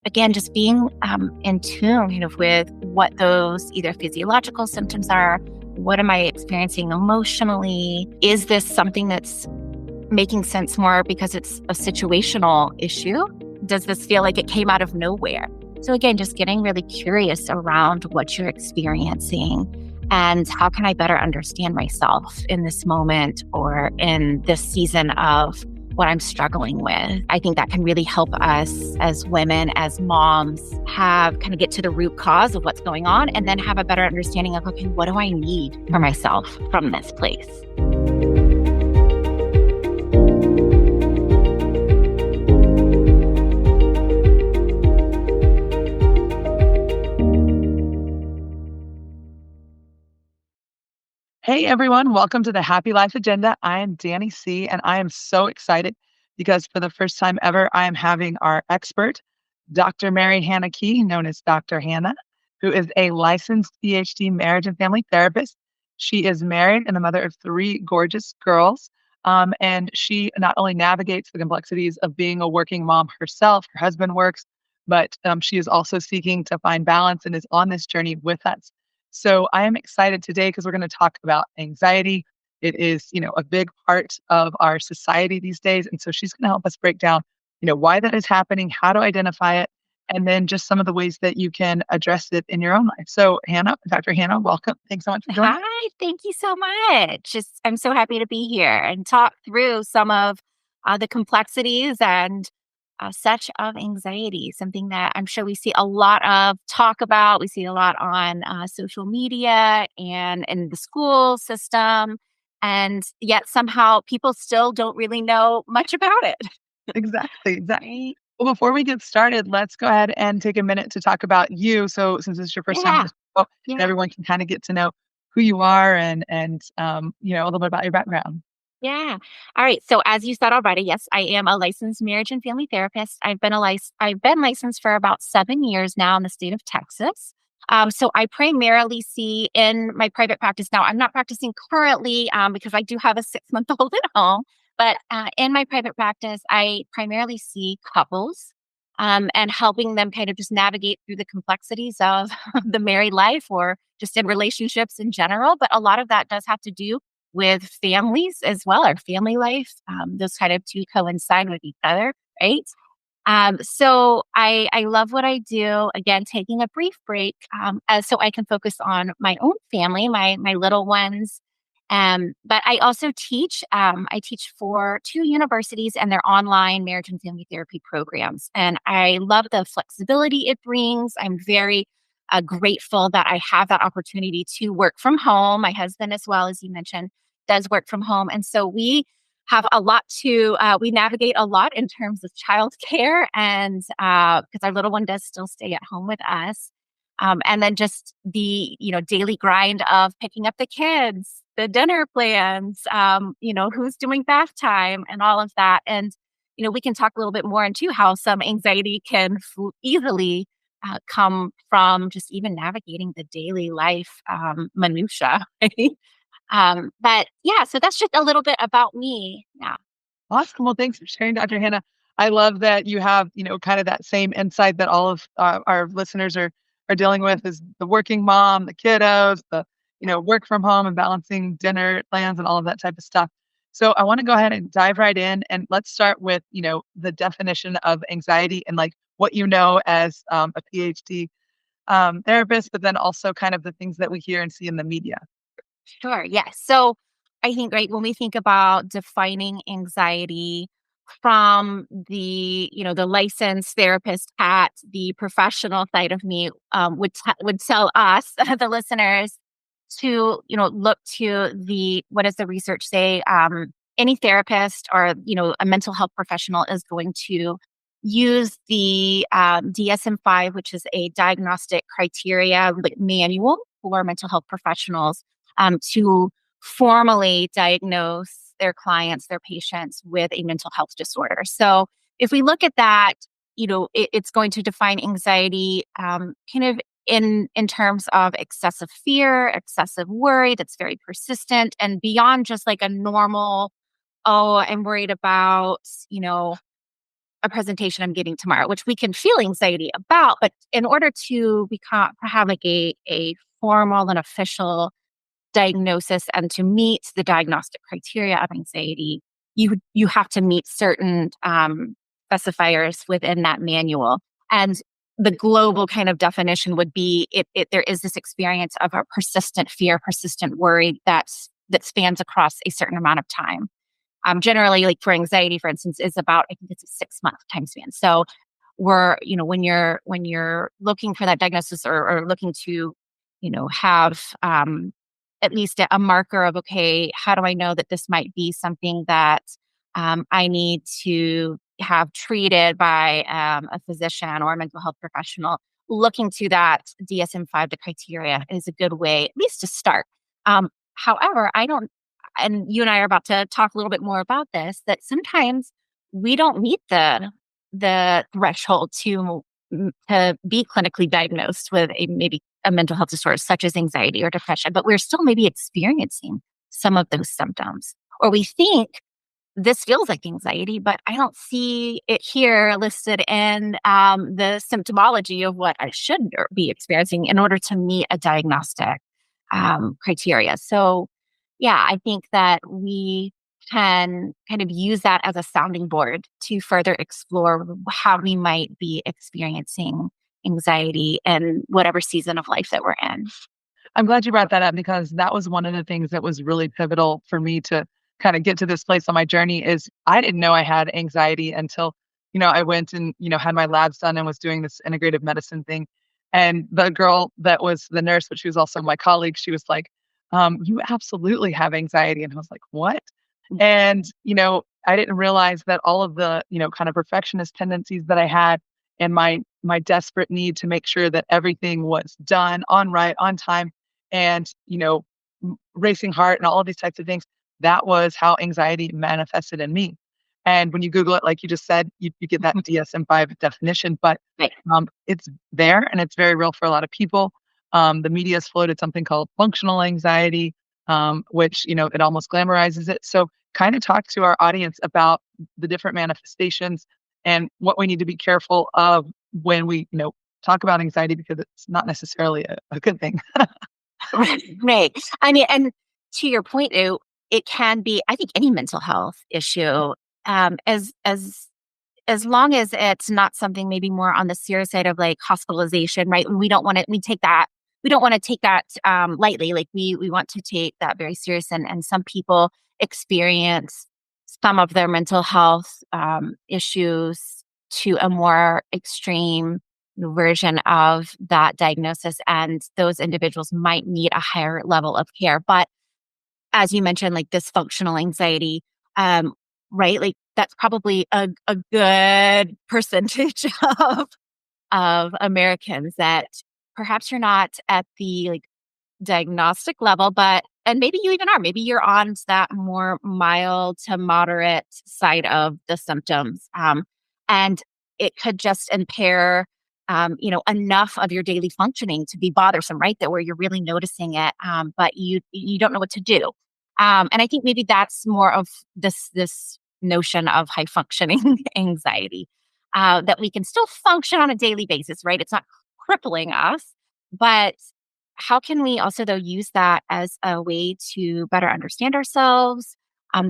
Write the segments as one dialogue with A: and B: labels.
A: again, just being in tune with what those either physiological symptoms are. What am I experiencing emotionally? Is this something that's making sense more because it's a situational issue? Does this feel like it came out of nowhere? So again, just getting really curious around what you're experiencing and how can I better understand myself in this moment or in this season of what I'm struggling with. I think that can really help us as women, as moms, have kind of get to the root cause of what's going on and then have a better understanding of, okay, what do I need for myself from this place?
B: Hey everyone, welcome to the Happy Life Agenda. I am Dani C, and I am so excited because for the first time ever, I am having our expert, Dr. Mary Hannah Key, known as Dr. Hannah, who is a licensed Ph.D. marriage and family therapist. She is married and the mother of three gorgeous girls. And she not only navigates the complexities of being a working mom herself, her husband works, but she is also seeking to find balance and is on this journey with us. So I am excited today because we're going to talk about anxiety. It is, a big part of our society these days. And so she's going to help us break down, why that is happening, how to identify it, and then just some of the ways that you can address it in your own life. So Dr. Hannah, welcome. Thanks so much for joining.
A: Hi, thank you so much. I'm so happy to be here and talk through some of the complexities and such of anxiety, something that I'm sure we see a lot of talk about. We see a lot on social media and in the school system. And yet somehow people still don't really know much about it.
B: Exactly, exactly.
A: Right?
B: Well, before we get started, let's go ahead and take a minute to talk about you. So since it's your first time on
A: Yeah.
B: the show, and
A: Yeah.
B: everyone can kind of get to know who you are and a little bit about your background.
A: Yeah. All right. So as you said already, yes, I am a licensed marriage and family therapist. I've been licensed for about 7 years now in the state of Texas. So I primarily see in my private practice now. I'm not practicing currently because I do have a 6-month-old at home. But in my private practice, I primarily see couples and helping them kind of just navigate through the complexities of the married life or just in relationships in general. But a lot of that does have to do with families as well, our family life. Those kind of two coincide with each other, right? So I love what I do. Again, taking a brief break so I can focus on my own family, my little ones. But I also teach. I teach for two universities and their online marriage and family therapy programs, and I love the flexibility it brings. I'm very grateful that I have that opportunity to work from home. My husband, as well as you mentioned, does work from home, and so we navigate a lot in terms of childcare and because our little one does still stay at home with us. And then just the, daily grind of picking up the kids, the dinner plans, who's doing bath time and all of that. And, we can talk a little bit more into how some anxiety can easily come from just even navigating the daily life minutia. Right? But yeah, so that's just a little bit about me. Yeah.
B: Awesome. Well, thanks for sharing, Dr. Hannah. I love that you have, kind of that same insight that all of our listeners are dealing with is the working mom, the kiddos, the, work from home and balancing dinner plans and all of that type of stuff. So I want to go ahead and dive right in and let's start with, the definition of anxiety and like what you know as a PhD therapist, but then also kind of the things that we hear and see in the media.
A: Sure. Yes. So I think, right, when we think about defining anxiety from the licensed therapist hat, the professional side of me would tell us, the listeners, to, look to what does the research say? Any therapist or, a mental health professional is going to use the DSM-5, which is a diagnostic criteria like manual for mental health professionals to formally diagnose their clients, their patients with a mental health disorder. So if we look at that, it's going to define anxiety kind of in terms of excessive fear, excessive worry that's very persistent and beyond just like a normal, oh, I'm worried about, a presentation I'm giving tomorrow, which we can feel anxiety about, but in order to have like a formal and official diagnosis and to meet the diagnostic criteria of anxiety, you have to meet certain specifiers within that manual. And the global kind of definition would be there is this experience of a persistent fear, persistent worry that spans across a certain amount of time. Generally, like for anxiety, for instance, is about, I think it's a 6 month time span. So when you're looking for that diagnosis, or looking to, have at least a marker of, okay, how do I know that this might be something that I need to have treated by a physician or a mental health professional? Looking to that DSM-5, the criteria, is a good way, at least to start. However, I don't, and you and I are about to talk a little bit more about this, that sometimes we don't meet the threshold to be clinically diagnosed with maybe a mental health disorder such as anxiety or depression, but we're still maybe experiencing some of those symptoms, or we think this feels like anxiety, but I don't see it here listed in the symptomology of what I should be experiencing in order to meet a diagnostic criteria. So, yeah, I think that we can kind of use that as a sounding board to further explore how we might be experiencing anxiety in whatever season of life that we're in.
B: I'm glad you brought that up because that was one of the things that was really pivotal for me to kind of get to this place on my journey is I didn't know I had anxiety until, I went and, had my labs done and was doing this integrative medicine thing. And the girl that was the nurse, but she was also my colleague, she was like, you absolutely have anxiety. And I was like, what? And, I didn't realize that all of the, kind of perfectionist tendencies that I had and my desperate need to make sure that everything was done on right, on time, and, racing heart and all of these types of things, that was how anxiety manifested in me. And when you Google it, like you just said, you get that DSM-5 definition, but
A: Right.
B: it's there and it's very real for a lot of people. The media has floated something called functional anxiety, which, it almost glamorizes it. So kind of talk to our audience about the different manifestations and what we need to be careful of when we, talk about anxiety because it's not necessarily a good thing.
A: Right. I mean, and to your point, though, it can be, I think, any mental health issue, as long as it's not something maybe more on the serious side of like hospitalization, right? We don't want to, we don't want to take that lightly. Like we want to take that very serious. And some people experience some of their mental health issues to a more extreme version of that diagnosis. And those individuals might need a higher level of care. But as you mentioned, like dysfunctional anxiety, right? Like that's probably a good percentage of Americans that perhaps you're not at the like diagnostic level, but and maybe you even are. Maybe you're on that more mild to moderate side of the symptoms, and it could just impair, enough of your daily functioning to be bothersome, right? That where you're really noticing it, but you don't know what to do. And I think maybe that's more of this notion of high functioning anxiety, that we can still function on a daily basis, right? It's not crippling us, but how can we also though use that as a way to better understand ourselves,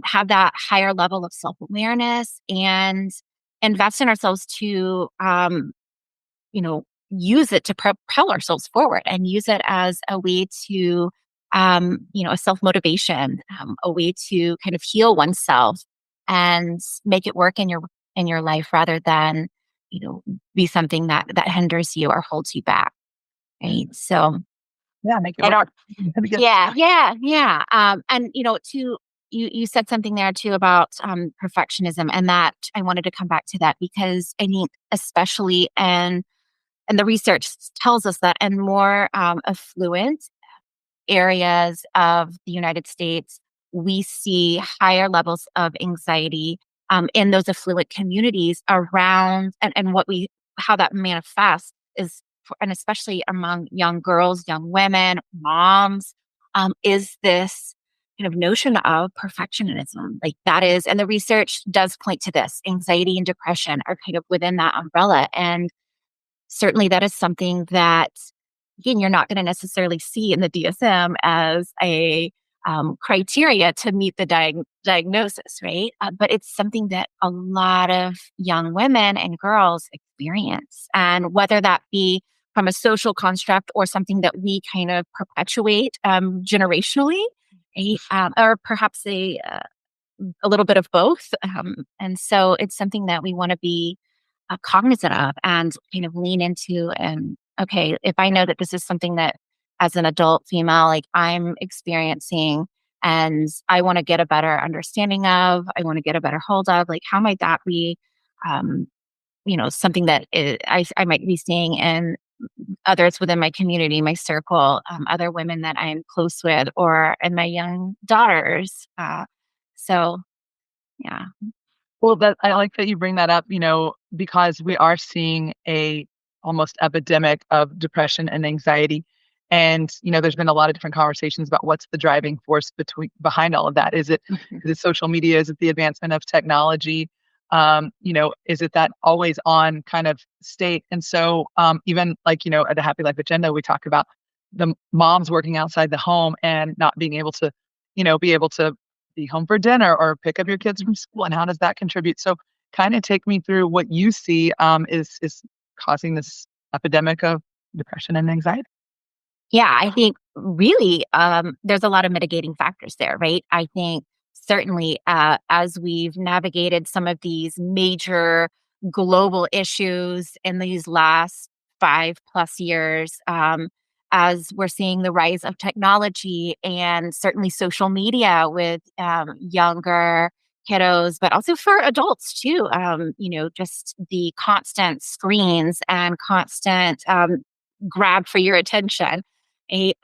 A: have that higher level of self-awareness, and invest in ourselves to use it to propel ourselves forward, and use it as a way to a self-motivation, a way to kind of heal oneself and make it work in your life, rather than be something that hinders you or holds you back, right? So
B: Yeah, make it
A: I
B: work.
A: don't.
B: That'd be good.
A: Yeah, yeah, yeah. And to you said something there too about perfectionism, and that I wanted to come back to that because I think especially and the research tells us that in more affluent areas of the United States, we see higher levels of anxiety in those affluent communities around, and how that manifests is, and especially among young girls, young women, moms, is this. kind of notion of perfectionism. Like that is, and the research does point to this, anxiety and depression are kind of within that umbrella. And certainly that is something that, again, you're not going to necessarily see in the DSM as a criteria to meet the diagnosis, right? But it's something that a lot of young women and girls experience. And whether that be from a social construct or something that we kind of perpetuate generationally, right? Or perhaps a little bit of both. And so it's something that we want to be cognizant of and kind of lean into. And okay, if I know that this is something that as an adult female, like I'm experiencing and I want to get a better understanding of, I want to get a better hold of, like how might that be, um, something that I might be seeing in others within my community, my circle, other women that I'm close with, or in my young daughters. So yeah.
B: Well, that I like that you bring that up, because we are seeing a almost epidemic of depression and anxiety. And, there's been a lot of different conversations about what's the driving force behind all of that. Is it social media? Is it the advancement of technology? Is it that always on kind of state? And so even like, at the Happy Life Agenda, we talk about the moms working outside the home and not being able to, be able to be home for dinner or pick up your kids from school, and how does that contribute? So kind of take me through what you see is causing this epidemic of depression and anxiety.
A: Yeah, I think really there's a lot of mitigating factors there, right? I think certainly as we've navigated some of these major global issues in these last 5+ years, as we're seeing the rise of technology and certainly social media with younger kiddos, but also for adults too. Just the constant screens and constant grab for your attention. I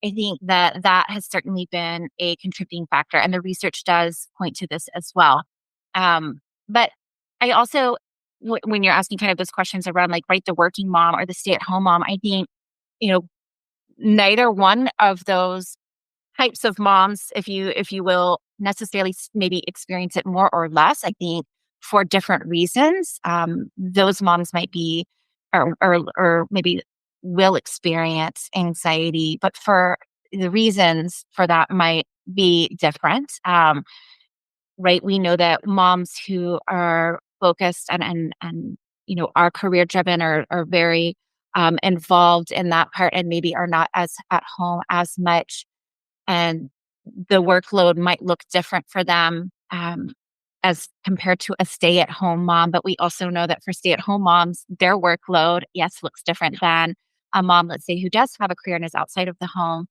A: think that that has certainly been a contributing factor, and the research does point to this as well. But I also, when you're asking kind of those questions around like, right, the working mom or the stay-at-home mom, I think you know neither one of those types of moms, if you will, necessarily maybe experience it more or less. I think for different reasons, those moms might be, or maybe will experience anxiety, but for the reasons for that might be different. Right? We know that moms who are focused and are career driven are very involved in that part and maybe are not as at home as much, and the workload might look different for them as compared to a stay at home mom. But we also know that for stay at home moms, their workload, yes, looks different than a mom, let's say, who does have a career and is outside of the home.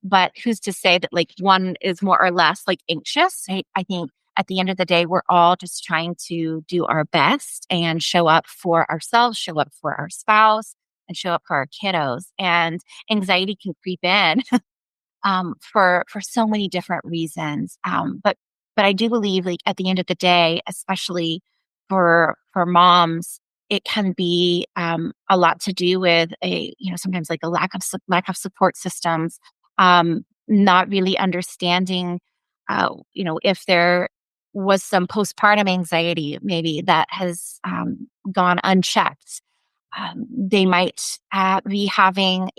A: But who's to say that like one is more or less like anxious? I think at the end of the day, we're all just trying to do our best and show up for ourselves, show up for our spouse, and show up for our kiddos. And anxiety can creep in for so many different reasons. But I do believe, like at the end of the day, especially for moms, it can be a lot to do with sometimes like a lack of support systems, not really understanding, if there was some postpartum anxiety maybe that has gone unchecked. They might be having,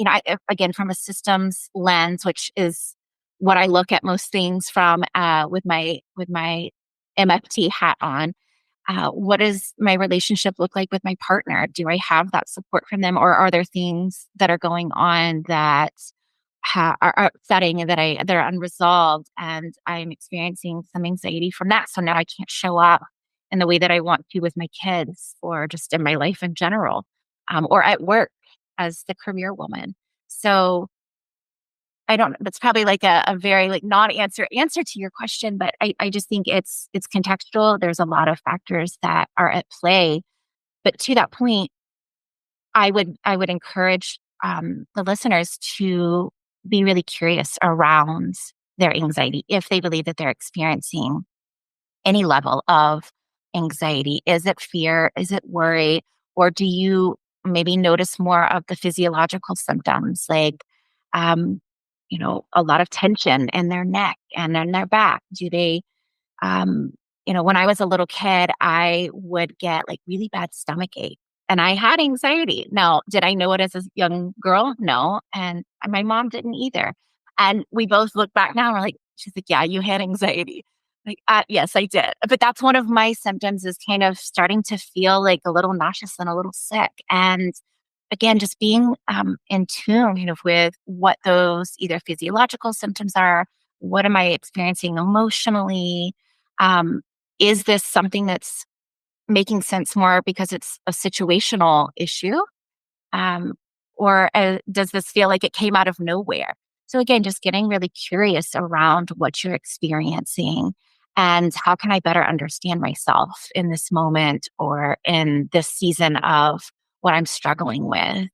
A: again, from a systems lens, which is what I look at most things from with my MFT hat on. What does my relationship look like with my partner? Do I have that support from them, or are there things that are going on that are upsetting and that are unresolved, and I'm experiencing some anxiety from that? So now I can't show up in the way that I want to with my kids, or just in my life in general, or at work as the career woman. So I don't. That's probably like a very like non-answer to your question, but I just think it's contextual. There's a lot of factors that are at play. But to that point, I would encourage the listeners to be really curious around their anxiety if they believe that they're experiencing any level of anxiety. Is it fear? Is it worry? Or do you maybe notice more of the physiological symptoms like, um, a lot of tension in their neck and in their back? Do they, um, when I was a little kid, I would get like really bad stomach ache and I had anxiety. Now, did I know it as a young girl? No. And my mom didn't either. And we both look back now and we're like, she's like, yeah, you had anxiety. Like, yes, I did. But that's one of my symptoms is kind of starting to feel like a little nauseous and a little sick. And again, just being in tune with what those either physiological symptoms are, what am I experiencing emotionally? Um, is this something that's making sense more because it's a situational issue? Um, or does this feel like it came out of nowhere? So, again, just getting really curious around what you're experiencing and how can I better understand myself in this moment or in this season of what I'm struggling with.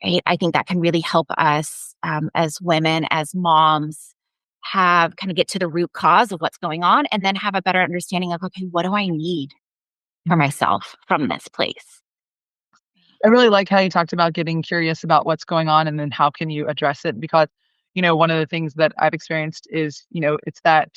A: Right? I think that can really help us as women, as moms, have kind of get to the root cause of what's going on and then have a better understanding of, okay, what do I need for
B: Mhm.
A: myself from this place?
B: I really like how you talked about getting curious about what's going on and then how can you address it because, one of the things that I've experienced is, it's that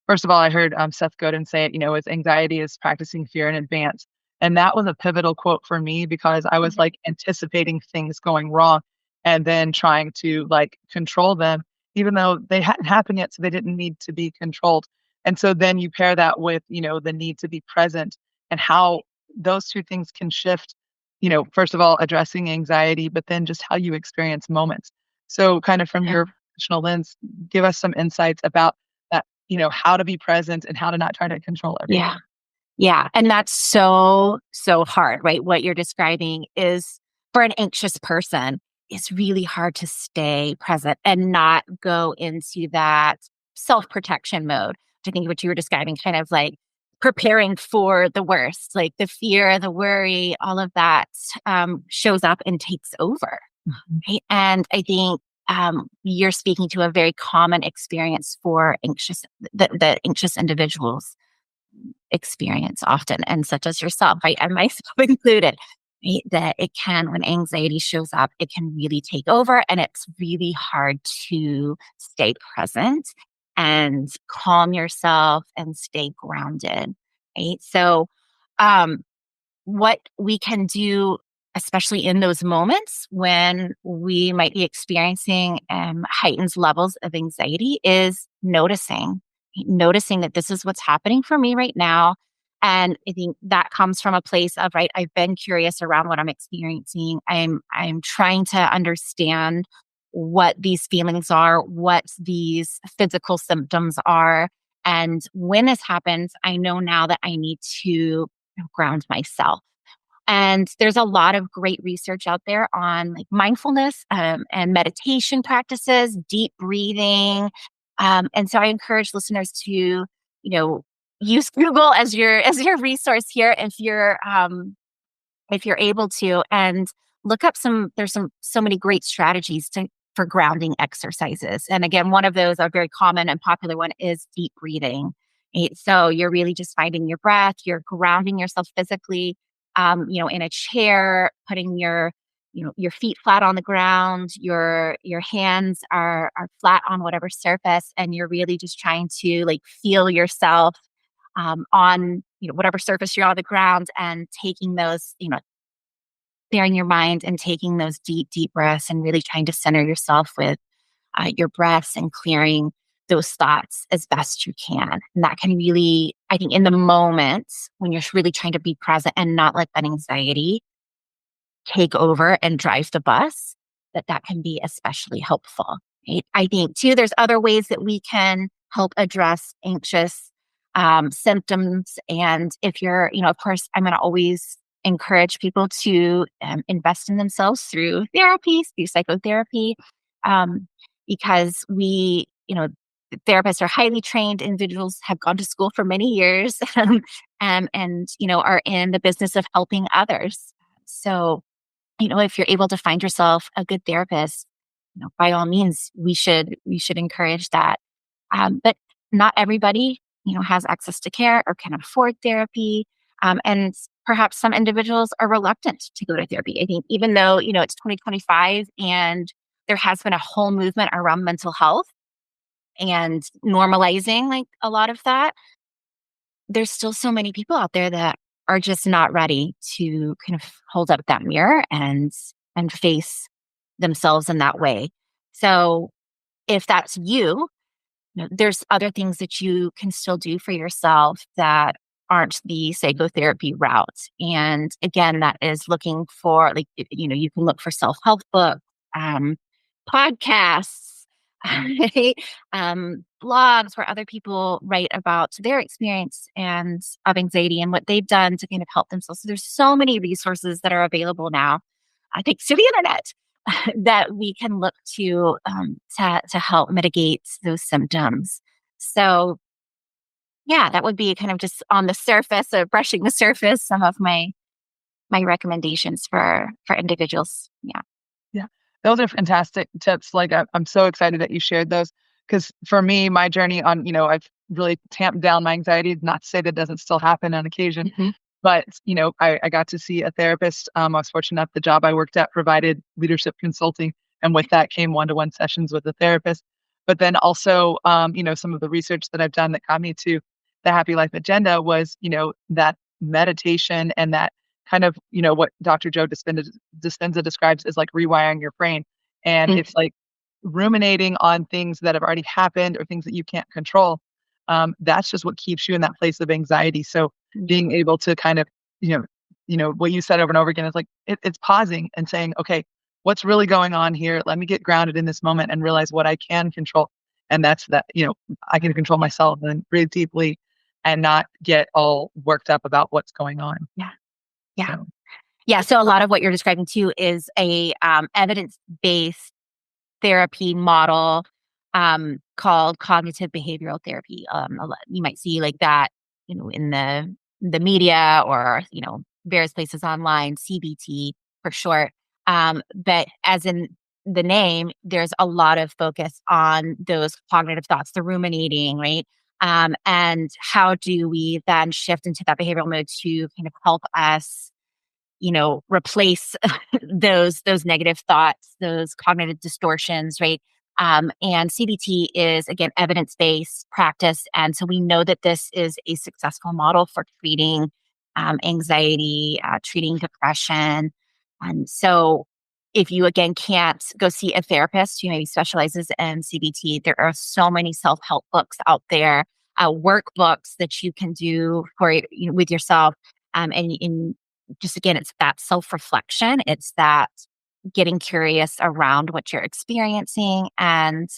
B: first of all, I heard Seth Godin say it, is anxiety is practicing fear in advance. And that was a pivotal quote for me because I was
A: Mhm.
B: like anticipating things going wrong and then trying to like control them, even though they hadn't happened yet. So they didn't need to be controlled. And so then you pair that with, the need to be present and how those two things can shift first of all, addressing anxiety, but then just how you experience moments. So, kind of from
A: Yeah.
B: your professional lens, give us some insights about that, how to be present and how to not try to control
A: Yeah.
B: everything.
A: Yeah. And that's so, so hard, right? What you're describing is for an anxious person, it's really hard to stay present and not go into that self protection mode. I think what you were describing, kind of like preparing for the worst, like the fear, the worry, all of that shows up and takes over.
B: Mhm.
A: Right? And I think you're speaking to a very common experience for the anxious individuals experience often, and such as yourself, right? And myself included, right? That it can, when anxiety shows up, it can really take over, and it's really hard to stay present and calm yourself and stay grounded, right? So, um, what we can do, especially in those moments when we might be experiencing heightened levels of anxiety, is noticing that this is what's happening for me right now. And I think that comes from a place of, right, I've been curious around what I'm experiencing. I'm trying to understand what these feelings are, what these physical symptoms are. And when this happens, I know now that I need to ground myself. And there's a lot of great research out there on like mindfulness and meditation practices, deep breathing. And so I encourage listeners to, use Google as your resource here if you're able to, and look up there's so many great strategies for grounding exercises. And again, one of those, a very common and popular one, is deep breathing. Right? So you're really just finding your breath, you're grounding yourself physically, in a chair, putting your feet flat on the ground, your hands are flat on whatever surface, and you're really just trying to like feel yourself on whatever surface you're on the ground, and taking those, clearing your mind and taking those deep, deep breaths and really trying to center yourself with your breaths and clearing those thoughts as best you can. And that can really, I think, in the moment when you're really trying to be present and not let that anxiety take over and drive the bus, that can be especially helpful. Right? I think too, there's other ways that we can help address anxious symptoms. And if you're, of course, I'm going to always encourage people to invest in themselves through therapy, through psychotherapy, um, because therapists are highly trained individuals, have gone to school for many years, and are in the business of helping others. So if you're able to find yourself a good therapist, by all means, we should encourage that. But not everybody, has access to care or can afford therapy. And perhaps some individuals are reluctant to go to therapy. I think even though, it's 2025 and there has been a whole movement around mental health and normalizing like a lot of that, there's still so many people out there that are just not ready to kind of hold up that mirror and face themselves in that way. So if that's you, there's other things that you can still do for yourself that aren't the psychotherapy route. And again, that is looking for like you can look for self-help books, um, podcasts, right? Blogs where other people write about their experience and of anxiety and what they've done to kind of help themselves. So there's so many resources that are available now, thanks to the internet, that we can look to help mitigate those symptoms. So yeah, that would be kind of just on the surface of brushing the surface, some of my recommendations for individuals. Yeah.
B: Yeah, those are fantastic tips. Like, I'm so excited that you shared those because for me, my journey on, I've really tamped down my anxiety. Not to say that doesn't still happen on occasion,
A: Mhm.
B: but I got to see a therapist. I was fortunate enough the job I worked at provided leadership consulting, and with that came one-to-one sessions with a therapist. But then also, some of the research that I've done that got me to the Happy Life Agenda was, that meditation and that kind of, what Dr. Joe Dispenza describes as like rewiring your brain. And
A: Mhm.
B: it's like ruminating on things that have already happened or things that you can't control. That's just what keeps you in that place of anxiety. So
A: Yeah.
B: being able to kind of, what you said over and over again is like it's pausing and saying, okay, what's really going on here? Let me get grounded in this moment and realize what I can control. And that's that, I can control myself and breathe deeply and not get all worked up about what's going on.
A: Yeah. Yeah.
B: So
A: Yeah. So a lot of what you're describing too is a evidence-based therapy model called cognitive behavioral therapy. You might see like that, in the media or various places online, CBT for short. But as in the name, there's a lot of focus on those cognitive thoughts, the ruminating, right? And how do we then shift into that behavioral mode to kind of help us replace those negative thoughts, those cognitive distortions, right? And CBT is again evidence-based practice, and so we know that this is a successful model for treating anxiety, treating depression. And so, if you again can't go see a therapist who maybe specializes in CBT, there are so many self-help books out there, workbooks that you can do for with yourself, and just again, it's that self reflection. It's that getting curious around what you're experiencing. And,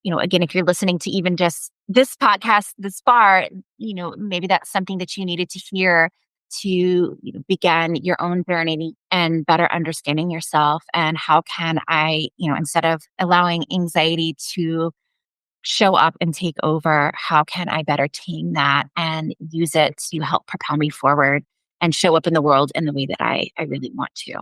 A: again, if you're listening to even just this podcast this far, maybe that's something that you needed to hear to begin your own journey and better understanding yourself. And how can I, instead of allowing anxiety to show up and take over, how can I better tame that and use it to help propel me forward and show up in the world in the way that I really want to.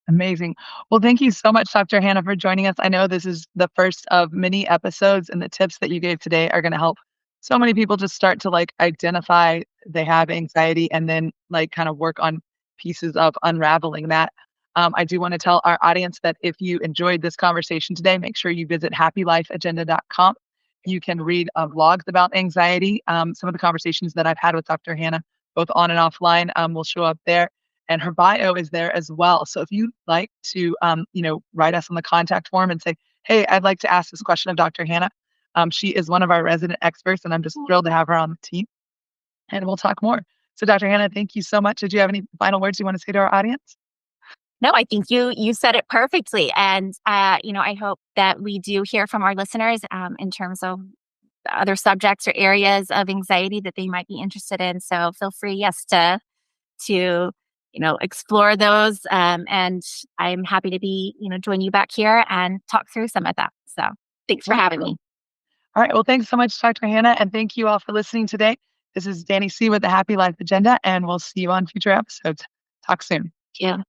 B: amazing. Well, thank you so much, Dr. Hannah, for joining us. I know this is the first of many episodes, and the tips that you gave today are going to help so many people just start to like identify they have anxiety and then like kind of work on pieces of unraveling that. I do want to tell our audience that if you enjoyed this conversation today, make sure you visit happylifeagenda.com. You can read blogs about anxiety. Some of the conversations that I've had with Dr. Hannah, both on and offline, will show up there, and her bio is there as well. So if you'd like to, write us on the contact form and say, "Hey, I'd like to ask this question of Dr. Hannah." She is one of our resident experts, and I'm just thrilled to have her on the team. And we'll talk more. So, Dr. Hannah, thank you so much. Did you have any final words you want to say to our audience?
A: No, I think you said it perfectly, and I hope that we do hear from our listeners in terms of other subjects or areas of anxiety that they might be interested in. So feel free, yes, to explore those, and I'm happy to be join you back here and talk through some of that. So thanks for having me.
B: Wonderful. All right. Well, thanks so much, Dr. Hannah. And thank you all for listening today. This is Dani C with the Happy Life Agenda, and we'll see you on future episodes. Talk soon.
A: Yeah.